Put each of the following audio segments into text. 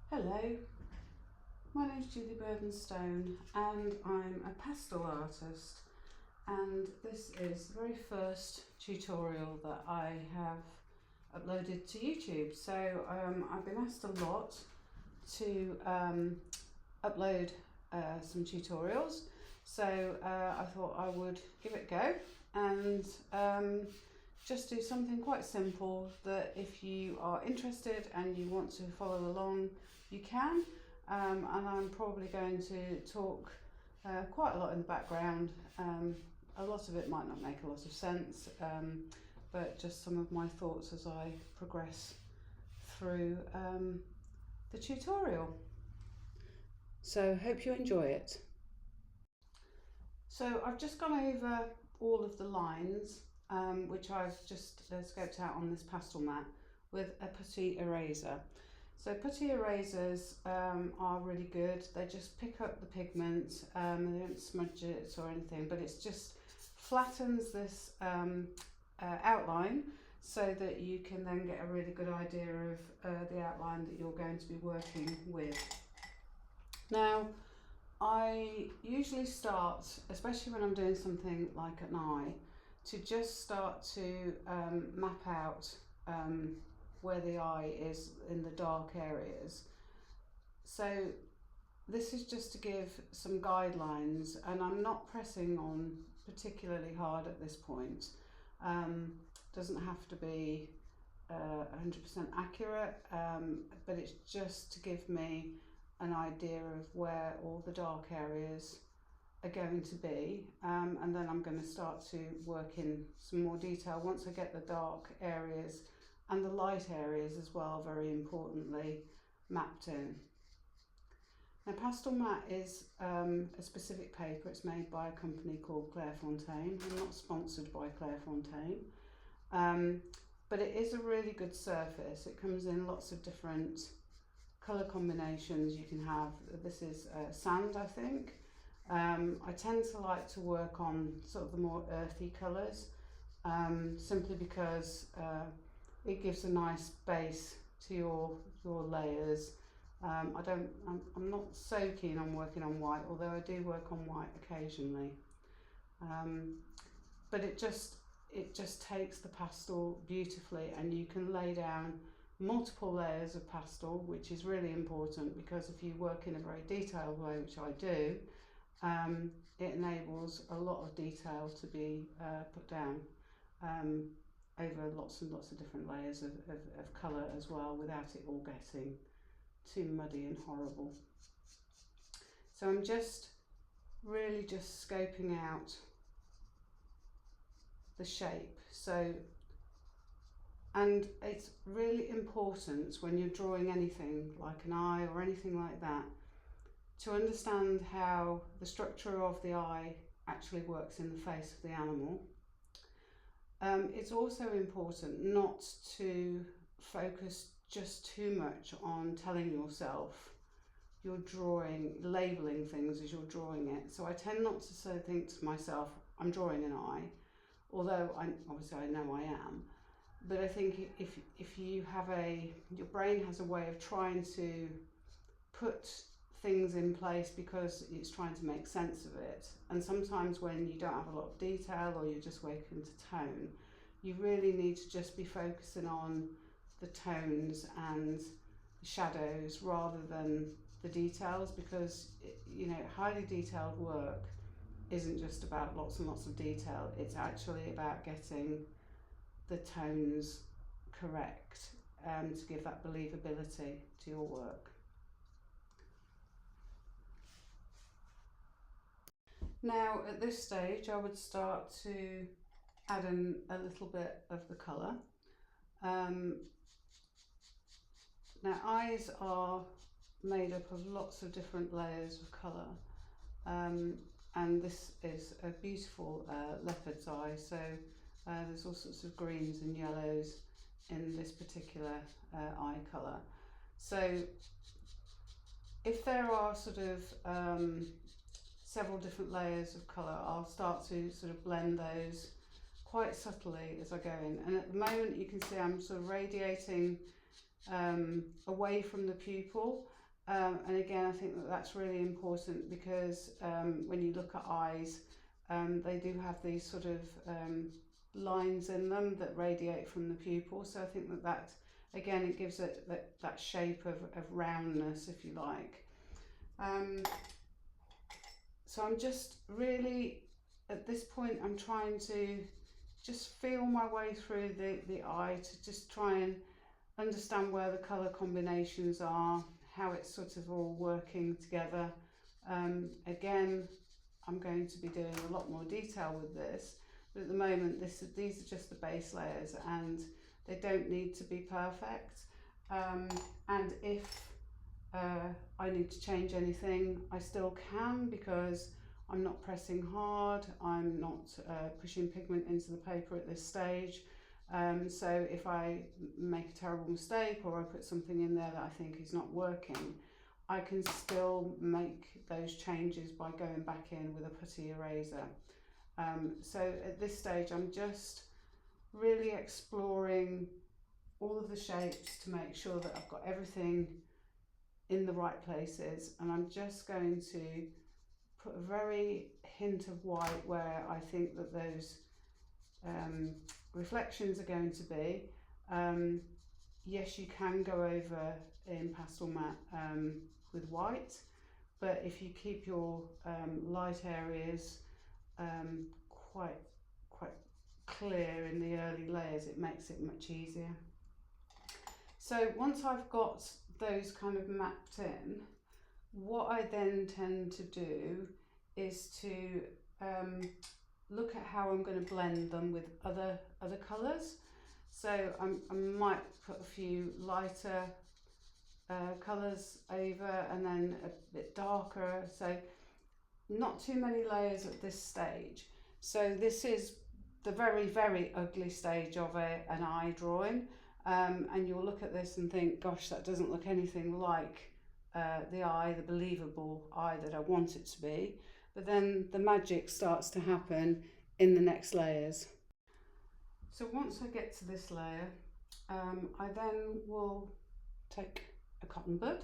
Hello, my name's Burdon-Stone and I'm a pastel artist, and this is the very first tutorial that I have uploaded to YouTube. So I've been asked a lot to upload some tutorials, so I thought I would give it a go and just do something quite simple that if you are interested and you want to follow along, you can. And I'm probably going to talk quite a lot in the background. A lot of it might not make a lot of sense, but just some of my thoughts as I progress through the tutorial. So hope you enjoy it. So I've just gone over all of the lines which I've just scoped out on this pastel mat with a putty eraser. So putty erasers are really good. They just pick up the pigment, they don't smudge it or anything, but it's just flattens this outline so that you can then get a really good idea of the outline that you're going to be working with. Now, I usually start, especially when I'm doing something like an eye, to just start to map out where the eye is in the dark areas. So this is just to give some guidelines, and I'm not pressing on particularly hard at this point. Doesn't have to be 100% accurate, but it's just to give me an idea of where all the dark areas are going to be, and then I'm going to start to work in some more detail once I get the dark areas and the light areas as well, very importantly, mapped in. Now, pastel mat is a specific paper. It's made by a company called Clairefontaine. I'm not sponsored by Clairefontaine, but it is a really good surface. It comes in lots of different colour combinations you can have. This is sand, I think. I tend to like to work on sort of the more earthy colours, simply because it gives a nice base to your layers. I'm not so keen on working on white, although I do work on white occasionally. But it just takes the pastel beautifully, and you can lay down multiple layers of pastel, which is really important, because if you work in a very detailed way, which I do, it enables a lot of detail to be put down over lots and lots of different layers of colour as well, without it all getting too muddy and horrible. So I'm just really just scoping out the shape. So, and it's really important when you're drawing anything like an eye or anything like that, to understand how the structure of the eye actually works in the face of the animal. It's also important not to focus just too much on telling yourself you're drawing, labelling things as you're drawing it. So I tend not to think to myself, I'm drawing an eye, although obviously I know I am. But I think if you have your brain has a way of trying to put things in place because it's trying to make sense of it, and sometimes when you don't have a lot of detail or you're just working to tone, you really need to just be focusing on the tones and the shadows rather than the details, because highly detailed work isn't just about lots and lots of detail. It's actually about getting the tones correct to give that believability to your work. Now at this stage I would start to add in a little bit of the colour. Now, eyes are made up of lots of different layers of colour, and this is a beautiful leopard's eye, so there's all sorts of greens and yellows in this particular eye colour. So if there are sort of several different layers of colour, I'll start to sort of blend those quite subtly as I go in. And at the moment you can see I'm sort of radiating away from the pupil, And again, I think that that's really important because when you look at eyes, they do have these sort of lines in them that radiate from the pupil. So I think that that, again, it gives it that shape of roundness, if you like. So I'm just really, at this point, I'm trying to just feel my way through the eye to just try and understand where the colour combinations are, how it's sort of all working together. Again, I'm going to be doing a lot more detail with this, but at the moment these are just the base layers and they don't need to be perfect. And if I need to change anything, I still can, because I'm not pressing hard, I'm not pushing pigment into the paper at this stage. So if I make a terrible mistake or I put something in there that I think is not working, I can still make those changes by going back in with a putty eraser. So at this stage I'm just really exploring all of the shapes to make sure that I've got everything in the right places, and I'm just going to put a very hint of white where I think that those reflections are going to be. Yes, you can go over in pastel matte with white, but if you keep your light areas quite clear in the early layers, it makes it much easier. So once I've got those kind of mapped in, what I then tend to do is to look at how I'm going to blend them with other colours. So I might put a few lighter colours over and then a bit darker, so not too many layers at this stage. So this is the very ugly stage of an eye drawing, and you'll look at this and think, gosh, that doesn't look anything like the believable eye that I want it to be. But then the magic starts to happen in the next layers. So once I get to this layer, I then will take a cotton bud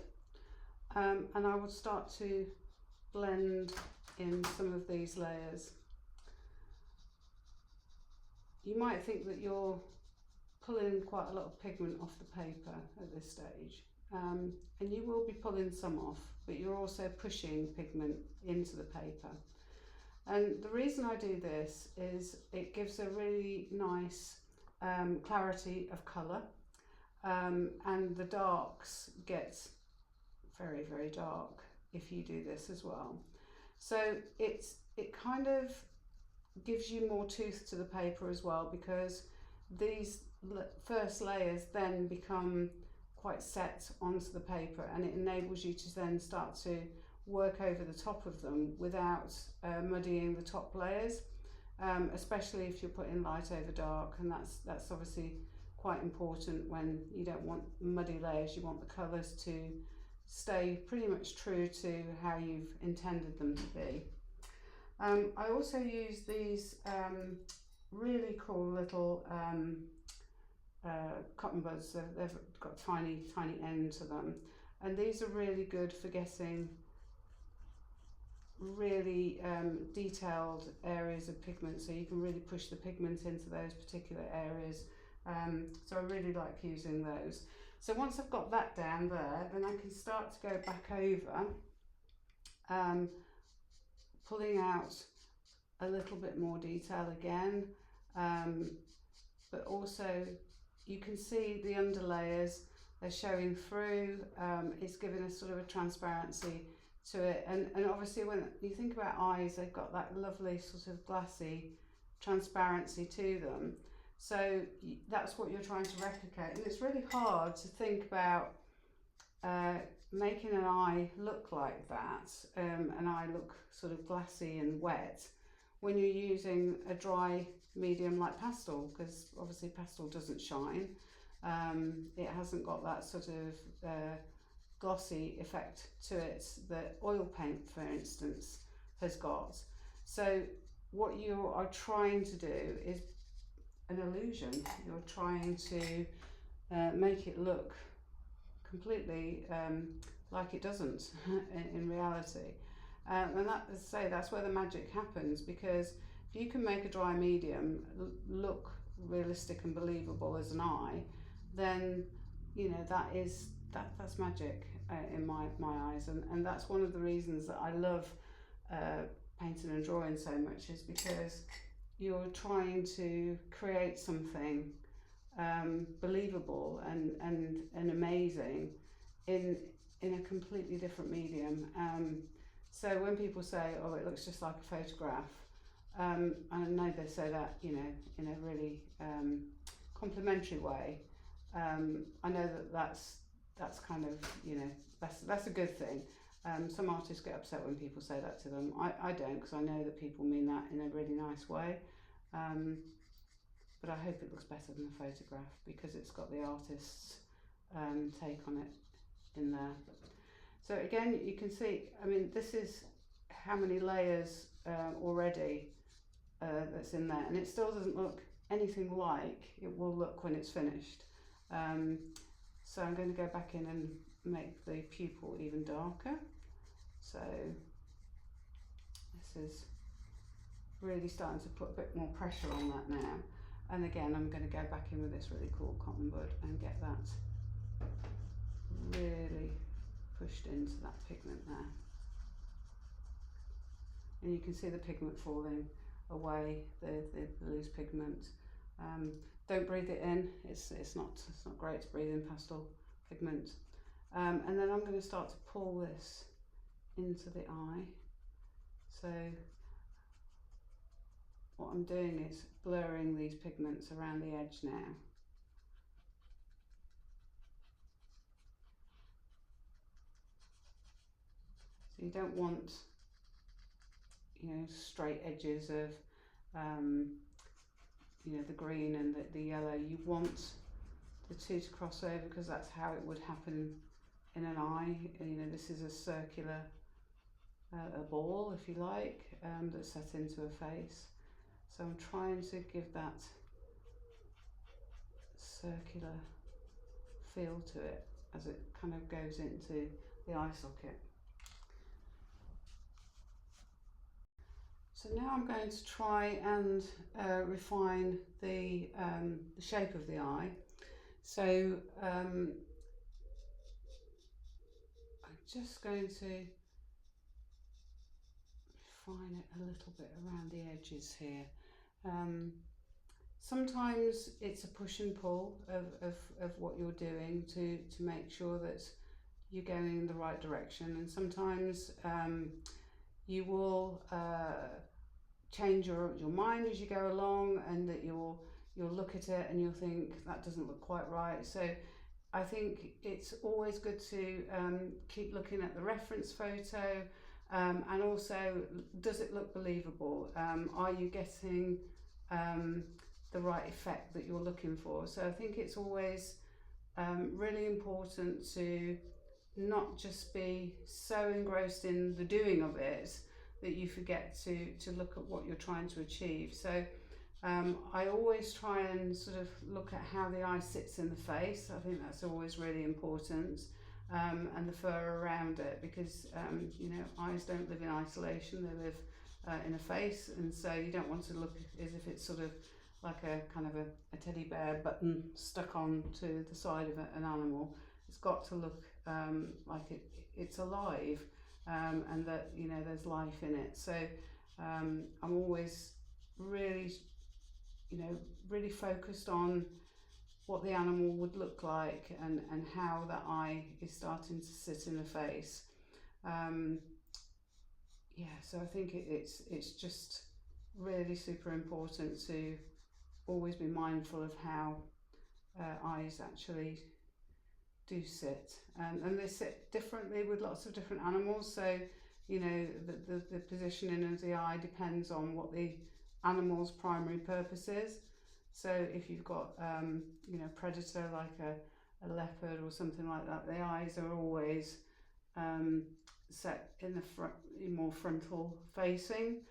and I will start to blend in some of these layers. You might think that you're pulling quite a lot of pigment off the paper at this stage, and you will be pulling some off, but you're also pushing pigment into the paper. And the reason I do this is it gives a really nice clarity of colour, and the darks get very dark if you do this as well. So it kind of gives you more tooth to the paper as well, because these first layers then become quite set onto the paper, and it enables you to then start to work over the top of them without muddying the top layers, especially if you're putting light over dark, and that's obviously quite important when you don't want muddy layers. You want the colours to stay pretty much true to how you've intended them to be. I also use these really cool little cotton buds. They've got tiny end to them, and these are really good for getting really detailed areas of pigment, so you can really push the pigment into those particular areas. So I really like using those. So once I've got that down there, then I can start to go back over, pulling out a little bit more detail again, but also you can see the underlayers, they're showing through. It's giving us sort of a transparency to it, and obviously when you think about eyes, they've got that lovely sort of glassy transparency to them. So that's what you're trying to replicate, and it's really hard to think about making an eye look like that, an eye look sort of glassy and wet, when you're using a dry medium like pastel, because obviously pastel doesn't shine. It hasn't got that sort of glossy effect to it that oil paint, for instance, has got. So what you are trying to do is an illusion. You're trying to make it look completely like it doesn't in reality. And that, as I say, that's where the magic happens, because if you can make a dry medium look realistic and believable as an eye, then that's magic in my eyes, and that's one of the reasons that I love painting and drawing so much, is because you're trying to create something believable and amazing in a completely different medium. So when people say, "Oh, it looks just like a photograph," I know they say that, in a really complimentary way. I know that's kind of, that's a good thing. Some artists get upset when people say that to them. I don't, because I know that people mean that in a really nice way. But I hope it looks better than a photograph, because it's got the artist's take on it in there. So again, you can see, I mean, this is how many layers already that's in there, and it still doesn't look anything like it will look when it's finished. So I'm going to go back in and make the pupil even darker. So this is really starting to put a bit more pressure on that now. And again, I'm going to go back in with this really cool cotton bud and get that really pushed into that pigment there. And you can see the pigment falling away, the loose pigment. Don't breathe it in. It's not great to breathe in pastel pigment. And then I'm going to start to pull this into the eye. So what I'm doing is blurring these pigments around the edge now. So you don't want, straight edges of the green and the yellow. You want the two to cross over, because that's how it would happen in an eye. This is a circular a ball, if you like, that's set into a face. So I'm trying to give that circular feel to it as it kind of goes into the eye socket. So now I'm going to try and refine the shape of the eye. So I'm just going to refine it a little bit around the edges here. Sometimes it's a push and pull of what you're doing to make sure that you're going in the right direction, and sometimes you will change your mind as you go along, and that you'll look at it and you'll think that doesn't look quite right. So I think it's always good to keep looking at the reference photo, and also, does it look believable? Are you getting the right effect that you're looking for? So I think it's always really important to not just be so engrossed in the doing of it that you forget to look at what you're trying to achieve. So I always try and sort of look at how the eye sits in the face. I think that's always really important, and the fur around it, because eyes don't live in isolation, they live in a face, and so you don't want to look as if it's sort of like a kind of a teddy bear button stuck on to the side of an animal. It's got to look like it's alive, and that there's life in it. So I'm always really really focused on what the animal would look like, and how that eye is starting to sit in the face. So I think it's just really super important to always be mindful of how eyes actually do sit, and they sit differently with lots of different animals. So the positioning of the eye depends on what the animal's primary purpose is. So if you've got predator like a leopard or something like that, the eyes are always set in the front, more frontal facing.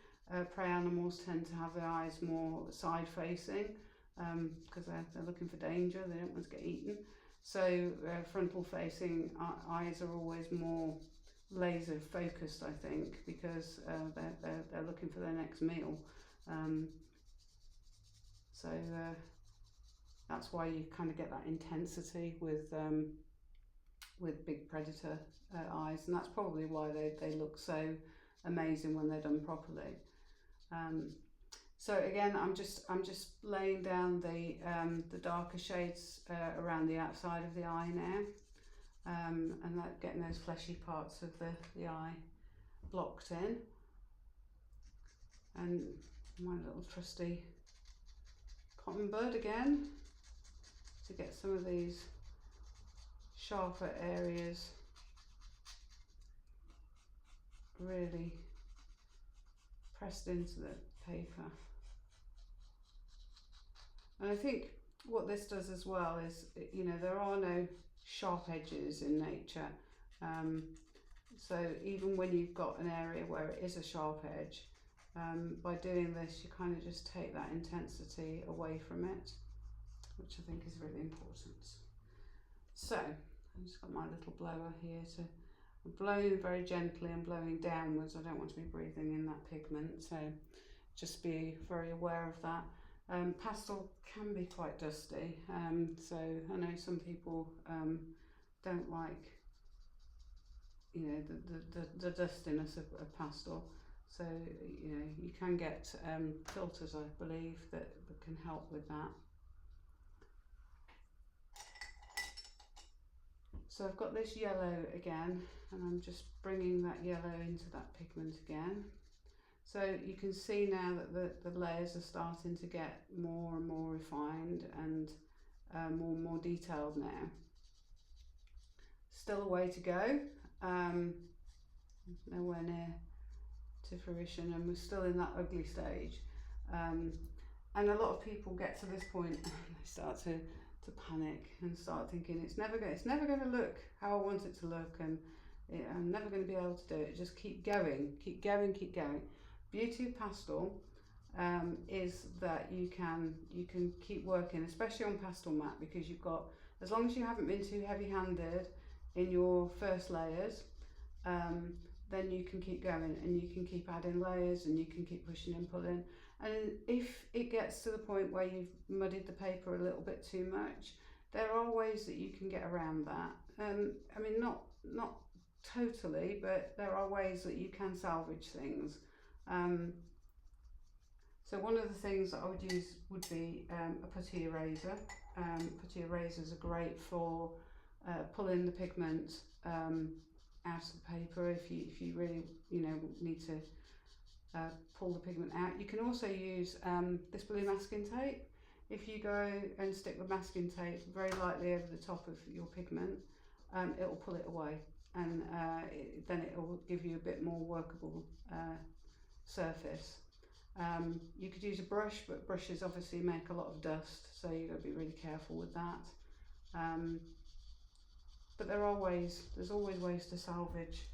Prey animals tend to have their eyes more side facing, because they're looking for danger, they don't want to get eaten. So frontal facing eyes are always more laser focused, I think, because they're looking for their next meal. So that's why you kind of get that intensity with big predator eyes, and that's probably why they look so amazing when they're done properly. So again, I'm just laying down the darker shades around the outside of the eye now, and that getting those fleshy parts of the eye blocked in. And my little trusty cotton bud again to get some of these sharper areas really pressed into the paper. And I think what this does as well is, you know, there are no sharp edges in nature. So even when you've got an area where it is a sharp edge, by doing this you kind of just take that intensity away from it, which I think is really important. So I've just got my little blower here to blow very gently and blowing downwards. I don't want to be breathing in that pigment, so just be very aware of that. Pastel can be quite dusty, so I know some people don't like, you know, the dustiness of pastel. So you know, you can get filters, I believe, that can help with that. So I've got this yellow again, and I'm just bringing that yellow into that pigment again. So you can see now that the layers are starting to get more and more refined and more detailed now. Still a way to go, nowhere near to fruition, and we're still in that ugly stage. And a lot of people get to this point and they start to panic and start thinking it's never going to look how I want it to look, and I'm never going to be able to do it. Just keep going. Beauty of pastel is that you can keep working, especially on pastel mat, because you've got, as long as you haven't been too heavy-handed in your first layers, then you can keep going and you can keep adding layers and you can keep pushing and pulling. And if it gets to the point where you've muddied the paper a little bit too much, there are ways that you can get around that. I mean, not totally, but there are ways that you can salvage things. So one of the things that I would use would be a putty eraser. Putty erasers are great for pulling the pigment out of the paper if you really, you know, need to pull the pigment out. You can also use this blue masking tape. If you go and stick the masking tape very lightly over the top of your pigment, it will pull it away, and then it will give you a bit more workable surface. You could use a brush, but brushes obviously make a lot of dust, so you've got to be really careful with that. But there's always ways to salvage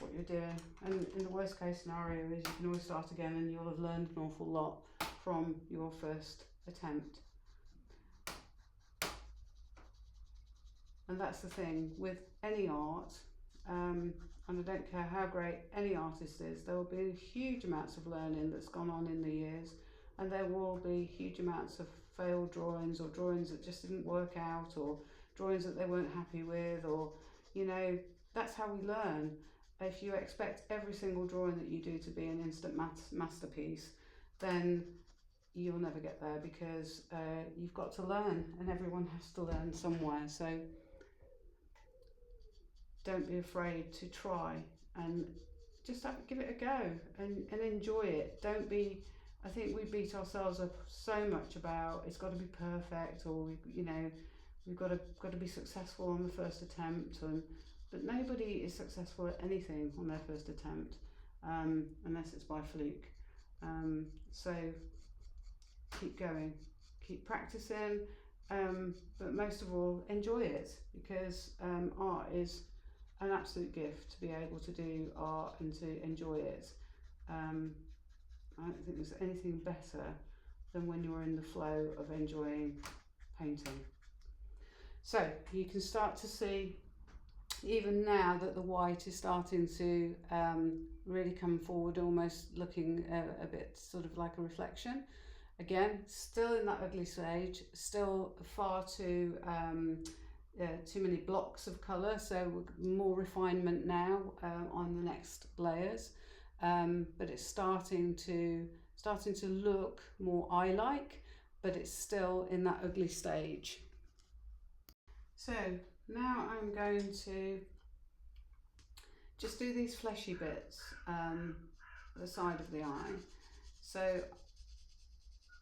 what you're doing, and in the worst case scenario is you can always start again and you'll have learned an awful lot from your first attempt. And that's the thing with any art, and I don't care how great any artist is, there will be huge amounts of learning that's gone on in the years, and there will be huge amounts of failed drawings, or drawings that just didn't work out, or drawings that they weren't happy with, or, you know, that's how we learn. If you expect every single drawing that you do to be an instant masterpiece, then you'll never get there, because you've got to learn, and everyone has to learn somewhere. So don't be afraid to try and just give it a go and enjoy it. Don't be, I think we beat ourselves up so much about it's got to be perfect, or you know, we've got to be successful on the first attempt, but nobody is successful at anything on their first attempt, unless it's by fluke. So keep going, keep practicing, but most of all enjoy it, because art is an absolute gift to be able to do art and to enjoy it. I don't think there's anything better than when you're in the flow of enjoying painting. So you can start to see, even now that the white is starting to really come forward, almost looking a bit sort of like a reflection. Again, still in that ugly stage, still far too many blocks of colour, so more refinement now on the next layers, but it's starting to look more eye-like, but it's still in that ugly stage. So now I'm going to just do these fleshy bits, the side of the eye. So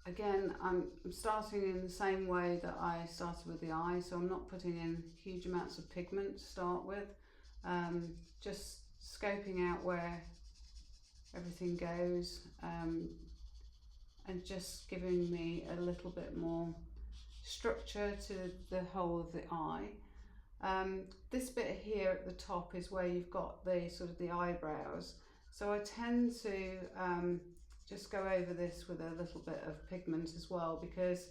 again, I'm starting in the same way that I started with the eye, so I'm not putting in huge amounts of pigment to start with, just scoping out where everything goes, and just giving me a little bit more structure to the whole of the eye. This bit here at the top is where you've got the sort of the eyebrows, so I tend to just go over this with a little bit of pigment as well, because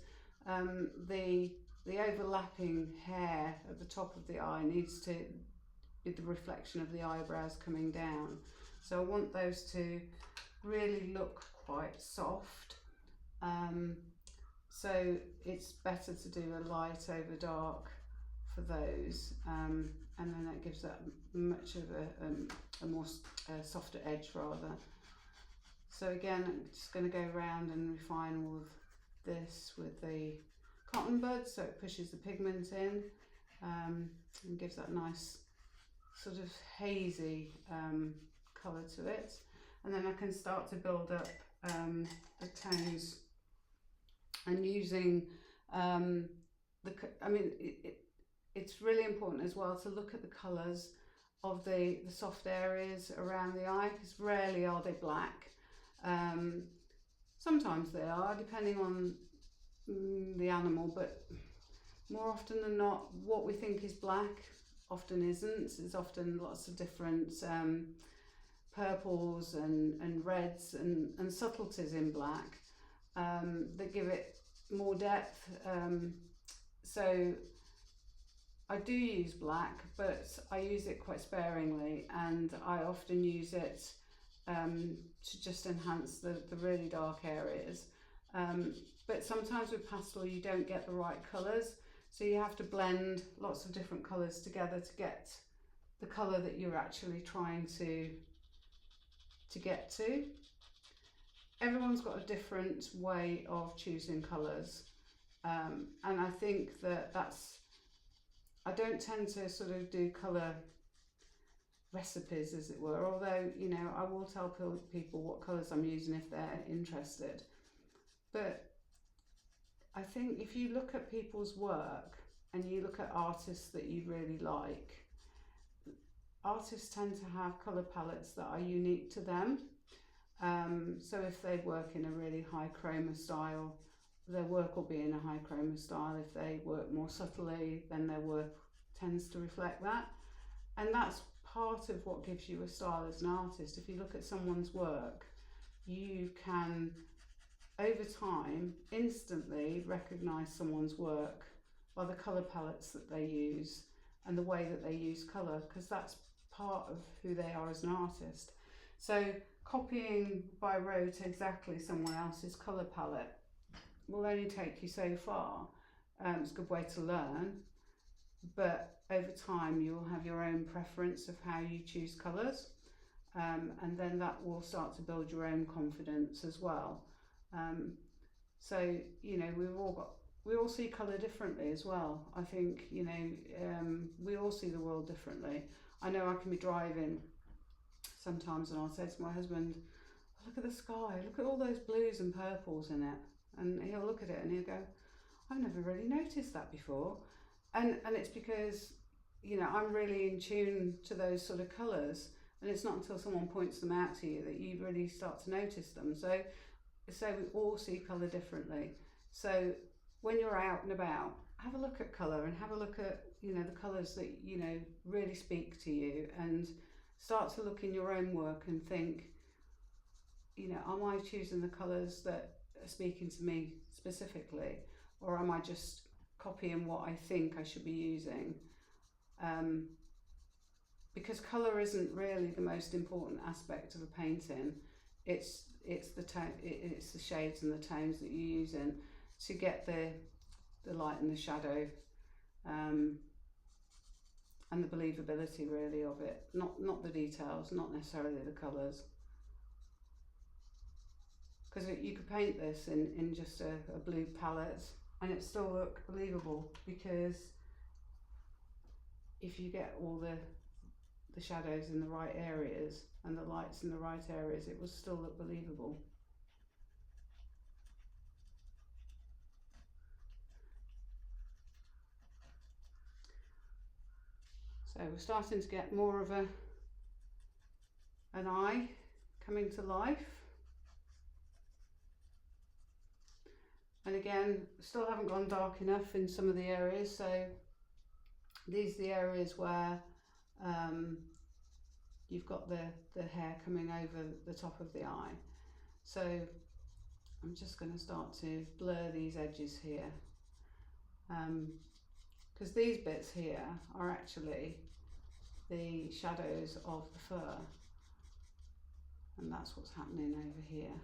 the overlapping hair at the top of the eye needs to be the reflection of the eyebrows coming down, so I want those to really look quite soft. So it's better to do a light over dark for those, and then that gives that much of a more softer edge rather. So again, I'm just going to go around and refine all of this with the cotton bud, so it pushes the pigment in, and gives that nice sort of hazy colour to it. And then I can start to build up the tones, and using it's really important as well to look at the colours of the soft areas around the eye, because rarely are they black. Sometimes they are, depending on the animal, but more often than not, what we think is black often isn't. It's often lots of different purples and reds and subtleties in black that give it more depth. So I do use black, but I use it quite sparingly, and I often use it to just enhance the really dark areas. But sometimes with pastel you don't get the right colours, so you have to blend lots of different colours together to get the colour that you're actually trying to get to. Everyone's got a different way of choosing colours, and I think I don't tend to sort of do colour recipes, as it were, although, you know, I will tell people what colours I'm using if they're interested. But I think if you look at people's work and you look at artists that you really like, artists tend to have colour palettes that are unique to them. So if they work in a really high chroma style, their work will be in a high chroma style. If they work more subtly, then their work tends to reflect that. And that's part of what gives you a style as an artist. If you look at someone's work, you can, over time, instantly recognise someone's work by the colour palettes that they use and the way that they use colour, because that's part of who they are as an artist. So copying by rote exactly someone else's colour palette will only take you so far. It's a good way to learn, but over time you'll have your own preference of how you choose colours, and then that will start to build your own confidence as well. So, you know, we all see colour differently as well. I think, you know, we all see the world differently. I know I can be driving sometimes and I'll say to my husband, look at the sky, look at all those blues and purples in it, and he'll look at it and he'll go, I've never really noticed that before. And it's because, you know, I'm really in tune to those sort of colours, and it's not until someone points them out to you that you really start to notice them. So we all see colour differently. So when you're out and about, have a look at colour and have a look at, you know, the colours that, you know, really speak to you, and start to look in your own work and think, you know, am I choosing the colours that are speaking to me specifically, or am I just copying what I think I should be using, because colour isn't really the most important aspect of a painting. It's the shades and the tones that you're using to get the light and the shadow, and the believability really of it, not the details, not necessarily the colours. Because you could paint this in just a blue palette and it still look believable, because if you get all the shadows in the right areas and the lights in the right areas, it will still look believable. So we're starting to get more of an eye coming to life. And again, still haven't gone dark enough in some of the areas, so these are the areas where you've got the hair coming over the top of the eye. So I'm just going to start to blur these edges here, because these bits here are actually the shadows of the fur, and that's what's happening over here.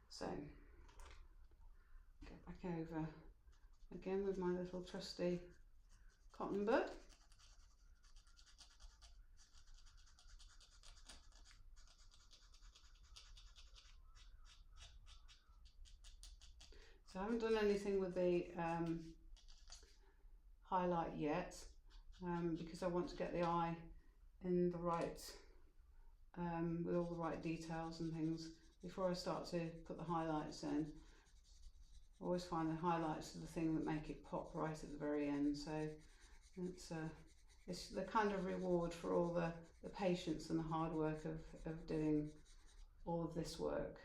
So get back over again with my little trusty cotton bud. So I haven't done anything with the highlight yet, because I want to get the eye in the right, with all the right details and things before I start to put the highlights in. I always find the highlights are the thing that make it pop right at the very end. So it's the kind of reward for all the patience and the hard work of doing all of this work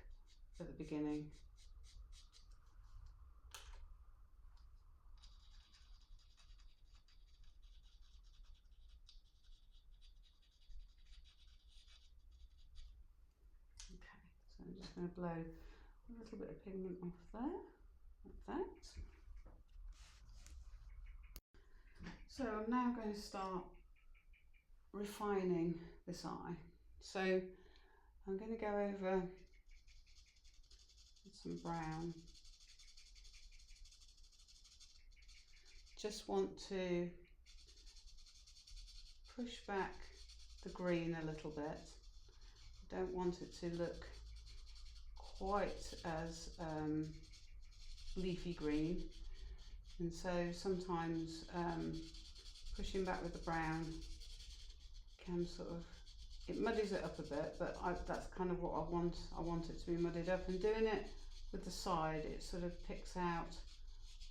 at the beginning. So I'm just going to blow a little bit of pigment off there, like that. So I'm now going to start refining this eye. So I'm going to go over with some brown. Just want to push back the green a little bit. I don't want it to look quite as leafy green, and so sometimes pushing back with the brown can sort of, it muddies it up a bit, but that's kind of what I want. I want it to be muddied up, and doing it with the side, it sort of picks out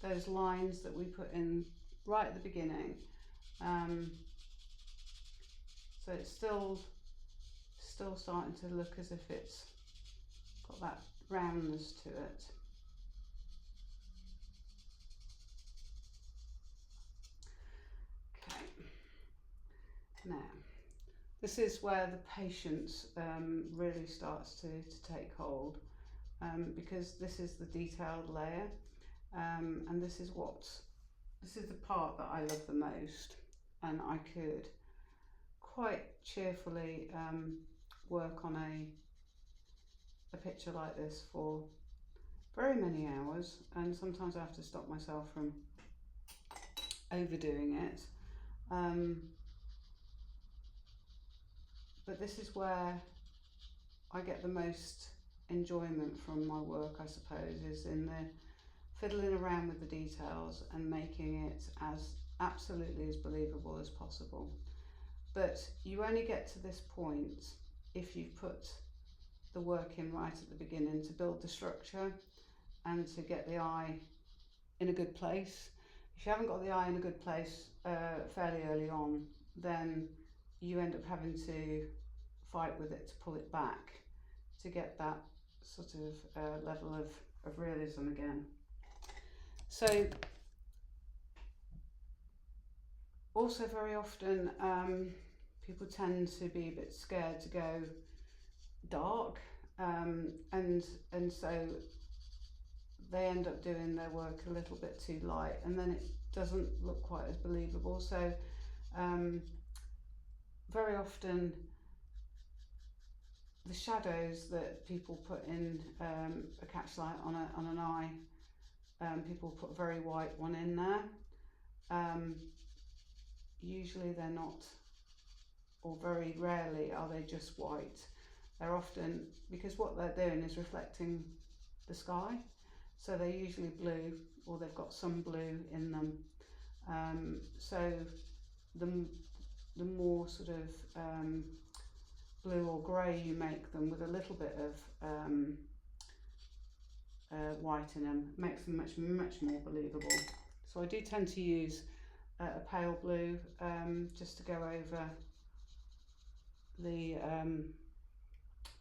those lines that we put in right at the beginning. So it's still starting to look as if it's got that roundness to it. Okay, now this is where the patience really starts to take hold, because this is the detailed layer, and this is the part that I love the most, and I could quite cheerfully work on a picture like this for very many hours, and sometimes I have to stop myself from overdoing it, but this is where I get the most enjoyment from my work, I suppose, is in the fiddling around with the details and making it as absolutely as believable as possible. But you only get to this point if you've put the work in right at the beginning to build the structure and to get the eye in a good place. If you haven't got the eye in a good place fairly early on, then you end up having to fight with it to pull it back to get that sort of level of realism again. So Also very often people tend to be a bit scared to go dark, and so they end up doing their work a little bit too light, and then it doesn't look quite as believable. So very often the shadows that people put in a catch light on an eye, people put a very white one in there. Usually they're not, or very rarely are they just white. They're often, because what they're doing is reflecting the sky, so they're usually blue, or they've got some blue in them. So the more sort of blue or grey you make them with a little bit of white in them, makes them much more believable. So I do tend to use a pale blue just to go over the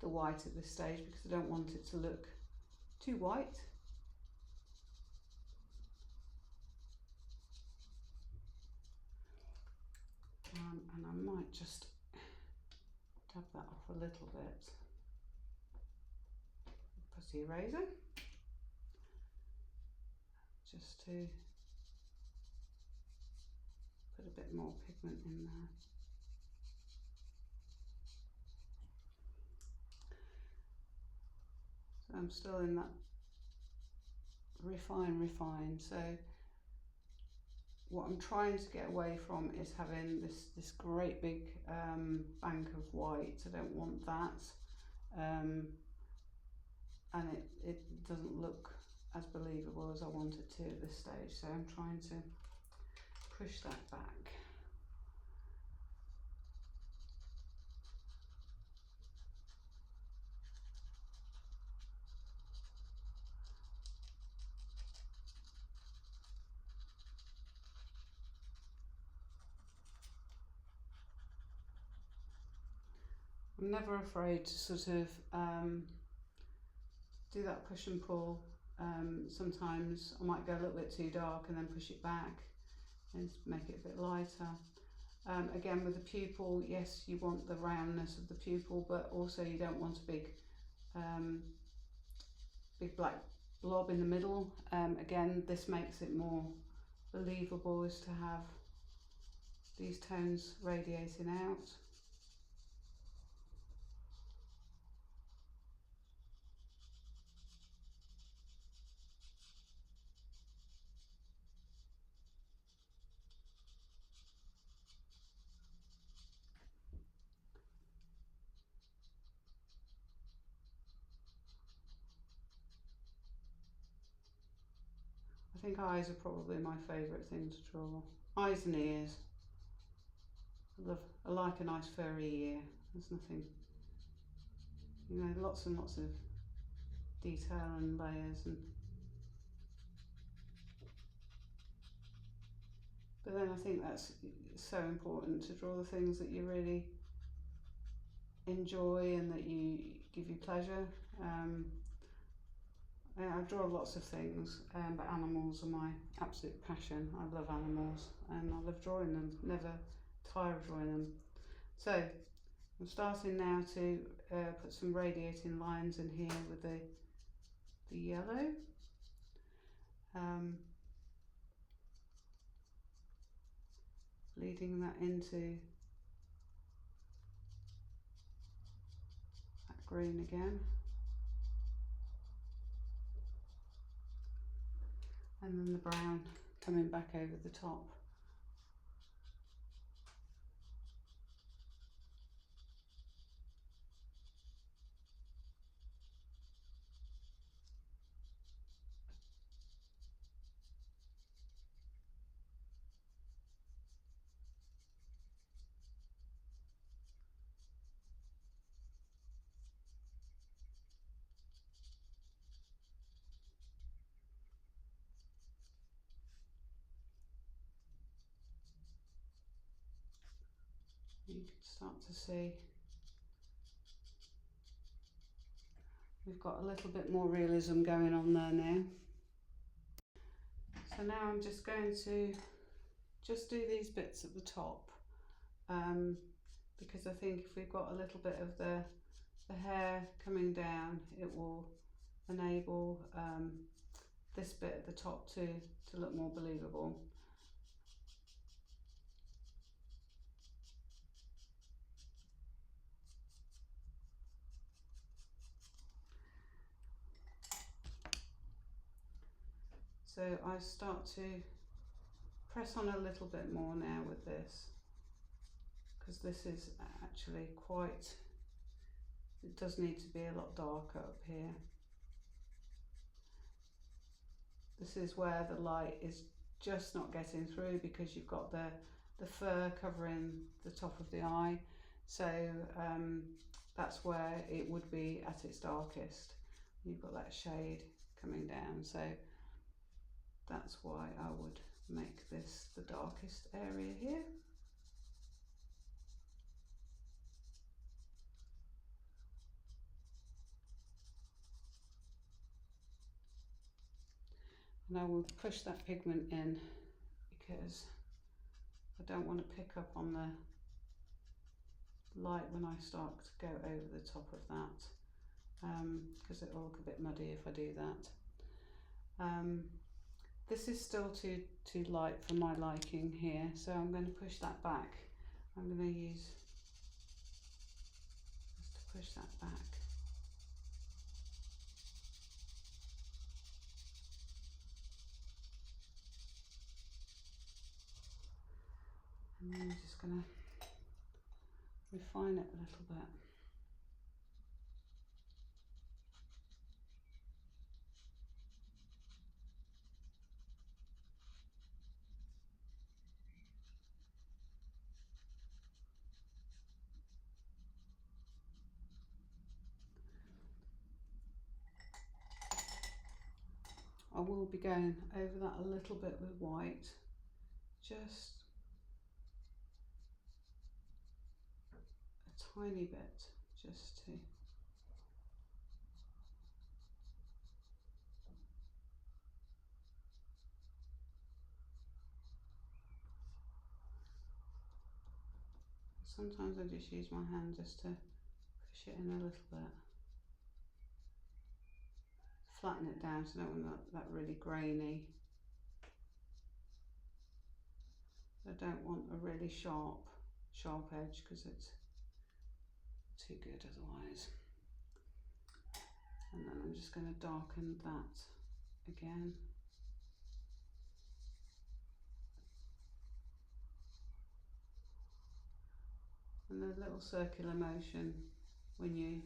white at this stage, because I don't want it to look too white. And I might just dab that off a little bit. Putty eraser, just to put a bit more pigment in there. So I'm still in that refine. So what I'm trying to get away from is having this great big bank of white. I don't want that, and it doesn't look as believable as I want it to at this stage. So I'm trying to push that back. I'm never afraid to sort of do that push and pull. Sometimes I might go a little bit too dark and then push it back and make it a bit lighter. Again, with the pupil, yes, you want the roundness of the pupil, but also you don't want a big black blob in the middle. Again, this makes it more believable, is to have these tones radiating out. I think eyes are probably my favourite thing to draw. Eyes and ears. I like a nice furry ear. There's nothing, you know, lots and lots of detail and layers, but then I think that's so important, to draw the things that you really enjoy and that give you pleasure. I draw lots of things, but animals are my absolute passion. I love animals and I love drawing them, never tire of drawing them. So I'm starting now to put some radiating lines in here with the yellow. Leading that into that green again. And then the brown coming back over the top. You can start to see we've got a little bit more realism going on there now. So now I'm just going to just do these bits at the top, because I think if we've got a little bit of the hair coming down, it will enable this bit at the top to look more believable. So I start to press on a little bit more now with this, because this is actually quite, it does need to be a lot darker up here. This is where the light is just not getting through, because you've got the fur covering the top of the eye. So that's where it would be at its darkest. You've got that shade coming down, so that's why I would make this the darkest area here. And I will push that pigment in, because I don't want to pick up on the light when I start to go over the top of that, because it will look a bit muddy if I do that. This is still too light for my liking here, so I'm going to push that back. I'm going to use just to push that back. And then I'm just going to refine it a little bit. I will be going over that a little bit with white, just a tiny bit, just to sometimes I just use my hand just to push it in a little bit. Flatten it down so I don't want that really grainy. I don't want a really sharp edge, because it's too good otherwise. And then I'm just going to darken that again. And a little circular motion when you're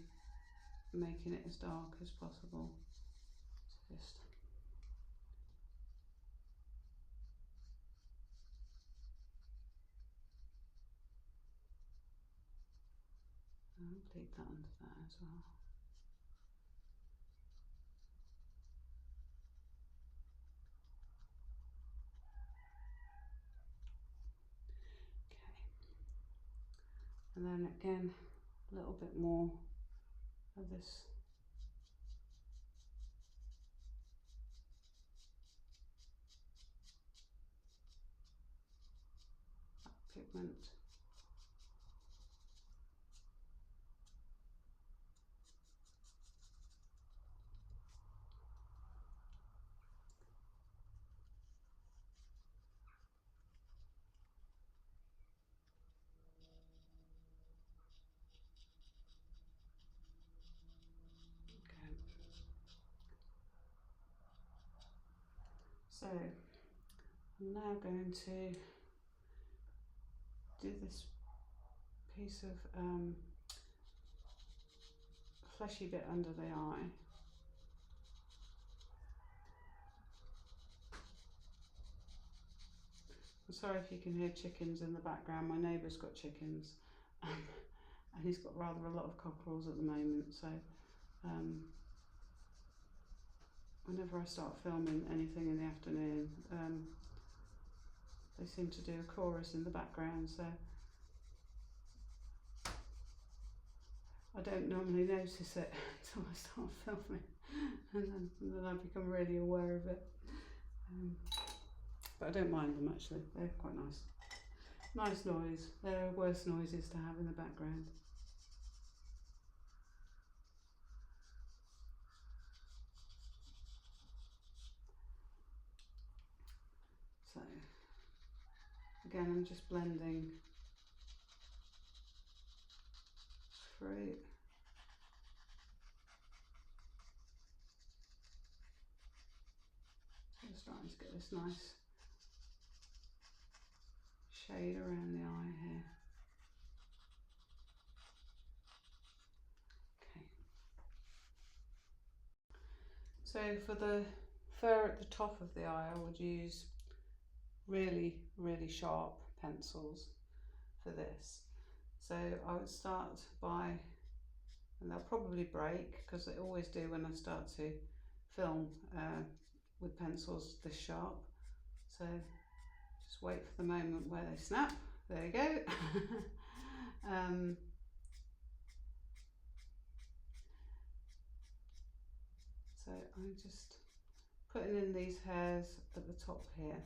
making it as dark as possible. Just leave that under that as well. Okay. And then again, a little bit more of this pigment. So I'm now going to do this piece of fleshy bit under the eye. I'm sorry if you can hear chickens in the background. My neighbour's got chickens, and he's got rather a lot of cockerels at the moment, so whenever I start filming anything in the afternoon, they seem to do a chorus in the background, so I don't normally notice it until I start filming, and then I become really aware of it. but I don't mind them actually, they're quite nice. Nice noise, there are worse noises to have in the background. So again, I'm just blending through. So I'm starting to get this nice shade around the eye here. Okay. So for the fur at the top of the eye, I would use really, really sharp pencils for this. So I would start by, and they'll probably break because they always do when I start to film with pencils this sharp. So just wait for the moment where they snap. There you go. So I'm just putting in these hairs at the top here.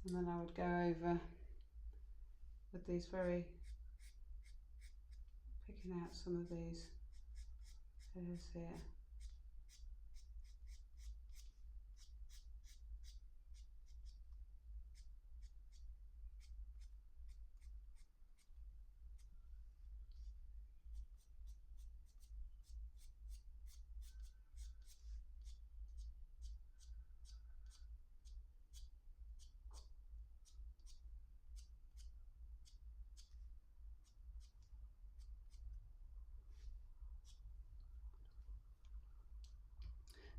And then I would go over with these picking out some of these hairs here.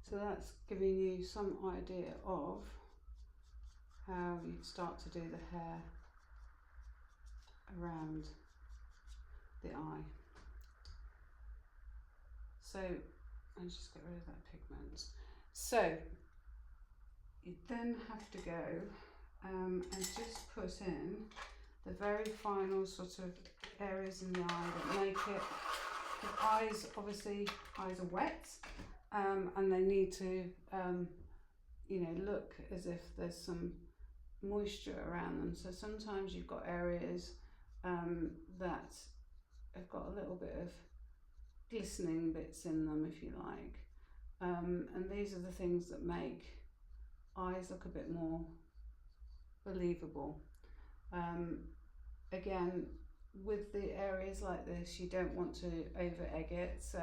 So that's giving you some idea of how you'd start to do the hair around the eye. So I'll just get rid of that pigment. So you then have to go and just put in the very final sort of areas in the eye that make it, the eyes, obviously eyes are wet, and they need to you know, look as if there's some moisture around them. So sometimes you've got areas that have got a little bit of glistening bits in them, if you like, and these are the things that make eyes look a bit more believable. Again, with the areas like this, you don't want to over egg it, so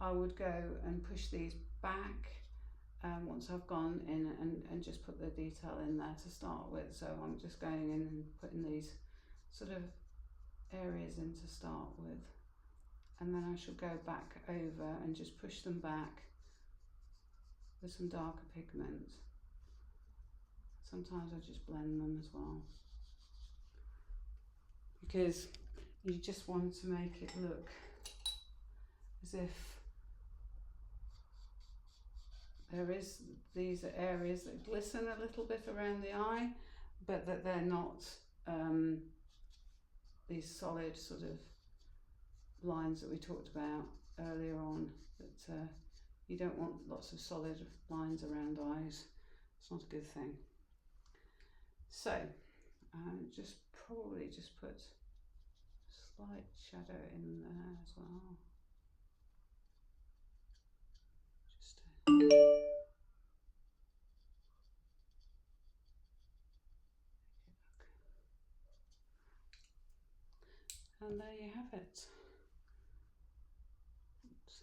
I would go and push these back once I've gone in and just put the detail in there to start with. So I'm just going in and putting these sort of areas in to start with, and then I shall go back over and just push them back with some darker pigment. Sometimes I just blend them as well, because you just want to make it look as if these are areas that glisten a little bit around the eye, but that they're not these solid sort of lines that we talked about earlier on, that you don't want lots of solid lines around eyes. It's not a good thing. So just probably just put a slight shadow in there as well. Just and there you have it. Oops.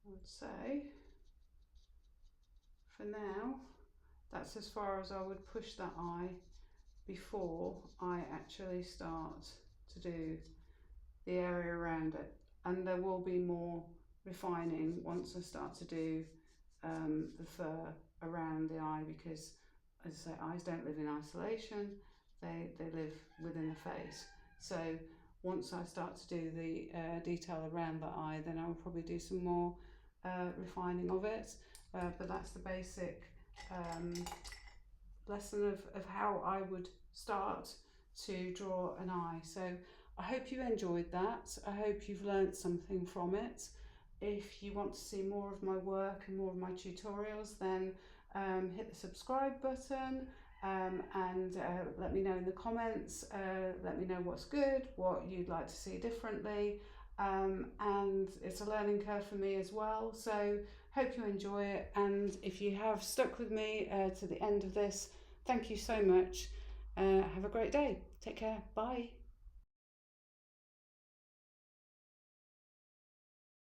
I would say for now that's as far as I would push that eye before I actually start to do the area around it, and there will be more refining once I start to do the fur around the eye, because as I say, eyes don't live in isolation, they live within the face. So once I start to do the detail around the eye, then I'll probably do some more refining of it. But that's the basic lesson of how I would start to draw an eye. So I hope you enjoyed that. I hope you've learned something from it. If you want to see more of my work and more of my tutorials, then hit the subscribe button and let me know in the comments. Let me know what's good, what you'd like to see differently, and it's a learning curve for me as well. So hope you enjoy it, and if you have stuck with me to the end of this, thank you so much. Have a great day. Take care. Bye.